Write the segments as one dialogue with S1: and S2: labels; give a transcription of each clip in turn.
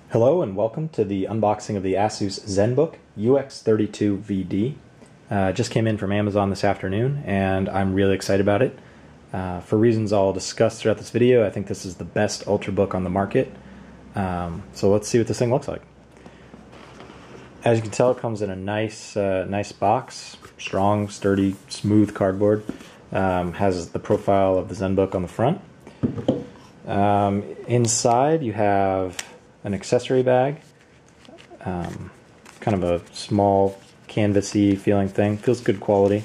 S1: Hello and welcome to the unboxing of the Asus Zenbook UX32VD. Just came in from Amazon this afternoon and I'm really excited about it. For reasons I'll discuss throughout this video, I think this is the best Ultrabook on the market. So let's see what this thing looks like. As you can tell, it comes in a nice box, strong, sturdy, smooth cardboard. Has the profile of the Zenbook on the front. Inside you have an accessory bag, kind of a small canvasy feeling thing, feels good quality.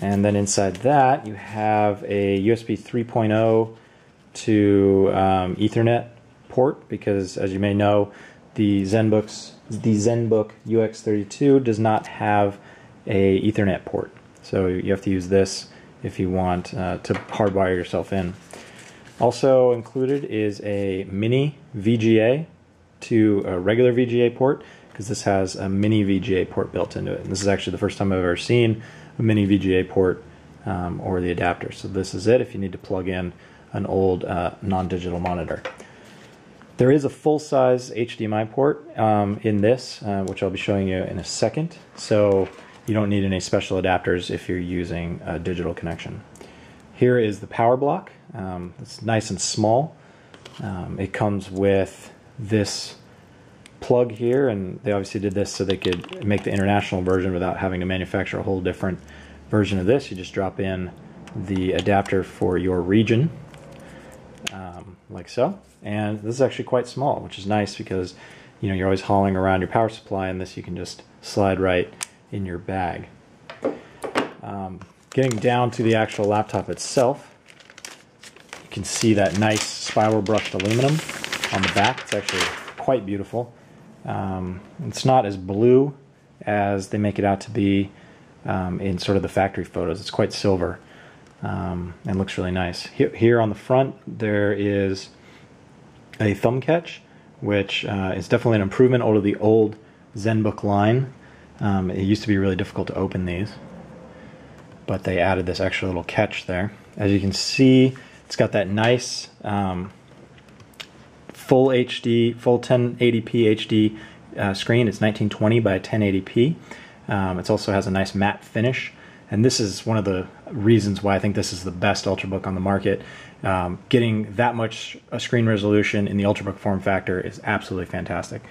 S1: And then inside that you have a USB 3.0 to Ethernet port, because as you may know, the Zenbook UX32 does not have a Ethernet port, so you have to use this if you want to hardwire yourself in. Also included is a mini VGA to a regular VGA port, because this has a mini VGA port built into it. And this is actually the first time I've ever seen a mini VGA port or the adapter. So this is it if you need to plug in an old non-digital monitor. There is a full-size HDMI port in this, which I'll be showing you in a second. So you don't need any special adapters if you're using a digital connection. Here is the power block. It's nice and small. It comes with this plug here, and they obviously did this so they could make the international version without having to manufacture a whole different version of this. You just drop in the adapter for your region, like so. And this is actually quite small, which is nice because you're always hauling around your power supply, and this you can just slide right in your bag. Getting down to the actual laptop itself, you can see that nice spiral brushed aluminum on the back. It's actually quite beautiful. It's not as blue as they make it out to be in sort of the factory photos. It's quite silver and looks really nice. Here on the front there is a thumb catch, which is definitely an improvement over the old Zenbook line. It used to be really difficult to open these, but they added this extra little catch there. As you can see, it's got that nice full 1080p HD screen. It's 1920 by 1080p. It also has a nice matte finish, and this is one of the reasons why I think this is the best Ultrabook on the market. Getting that much screen resolution in the Ultrabook form factor is absolutely fantastic.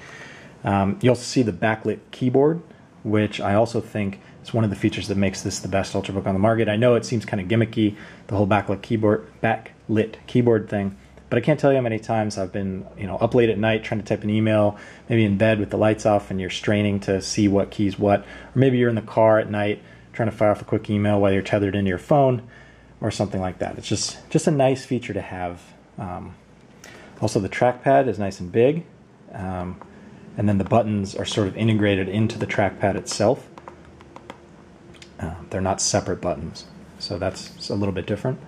S1: You also see the backlit keyboard, which I also think is one of the features that makes this the best Ultrabook on the market. I know it seems kind of gimmicky, the whole backlit keyboard thing, but I can't tell you how many times I've been up late at night trying to type an email, maybe in bed with the lights off, and you're straining to see what key's what, or maybe you're in the car at night trying to fire off a quick email while you're tethered into your phone or something like that. It's just a nice feature to have. Also, the trackpad is nice and big, and then the buttons are sort of integrated into the trackpad itself. They're not separate buttons, so that's a little bit different.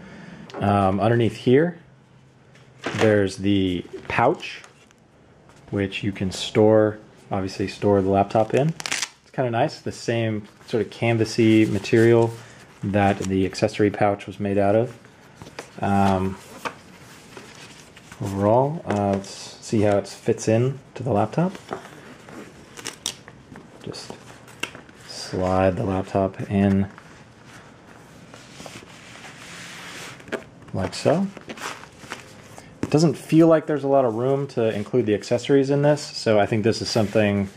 S1: Underneath here, there's the pouch, which you can obviously store the laptop in. It's kind of nice, the same sort of canvasy material that the accessory pouch was made out of. Overall, let's see how it fits in to the laptop. Just slide the laptop in like so. It doesn't feel like there's a lot of room to include the accessories in this, so I think this is something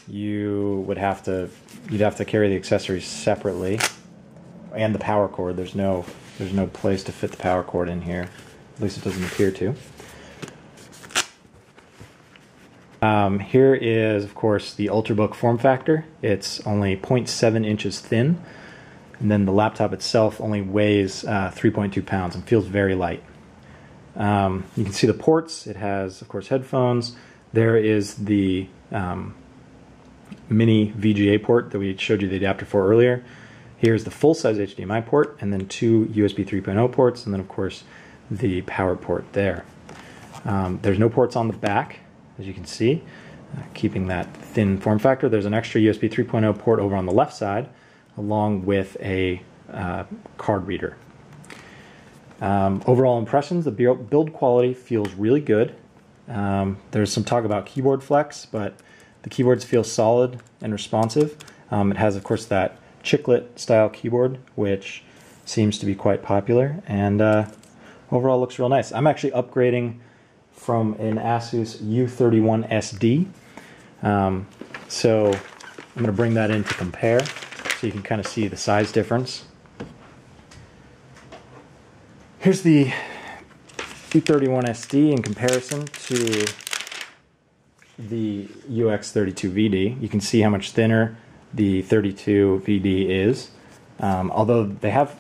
S1: you'd have to carry the accessories separately, and the power cord. There's no place to fit the power cord in here. At least it doesn't appear to. Here is, of course, the Ultrabook form factor. It's only 0.7 inches thin, and then the laptop itself only weighs 3.2 pounds and feels very light. You can see the ports. It has, of course, headphones. There is the mini VGA port that we showed you the adapter for earlier. Here's the full-size HDMI port, and then two USB 3.0 ports, and then, of course, the power port there. There's no ports on the back, as you can see, keeping that thin form factor. There's an extra USB 3.0 port over on the left side, along with a card reader. Overall impressions, the build quality feels really good. There's some talk about keyboard flex, but the keyboards feel solid and responsive. It has, of course, that chiclet style keyboard, which seems to be quite popular, and overall looks real nice. I'm actually upgrading from an Asus U31SD, so I'm going to bring that in to compare so you can kind of see the size difference. Here's the U31SD in comparison to the UX32VD. You can see how much thinner the 32VD is, although they have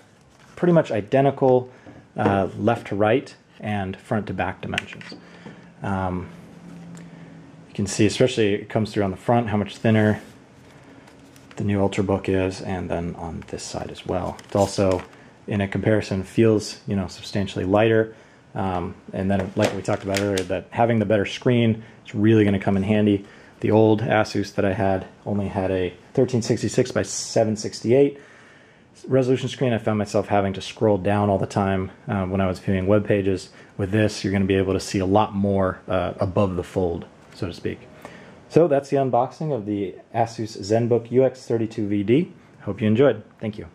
S1: pretty much identical left to right and front to back dimensions. You can see, especially it comes through on the front, how much thinner the new Ultrabook is, and then on this side as well. It's also, in a comparison, feels, you know, substantially lighter. And then, like we talked about earlier, that having the better screen is really going to come in handy. The old Asus that I had only had a 1366 by 768 resolution screen. I found myself having to scroll down all the time when I was viewing web pages. With this, you're going to be able to see a lot more above the fold, so to speak. So that's the unboxing of the Asus Zenbook UX32VD. Hope you enjoyed. Thank you.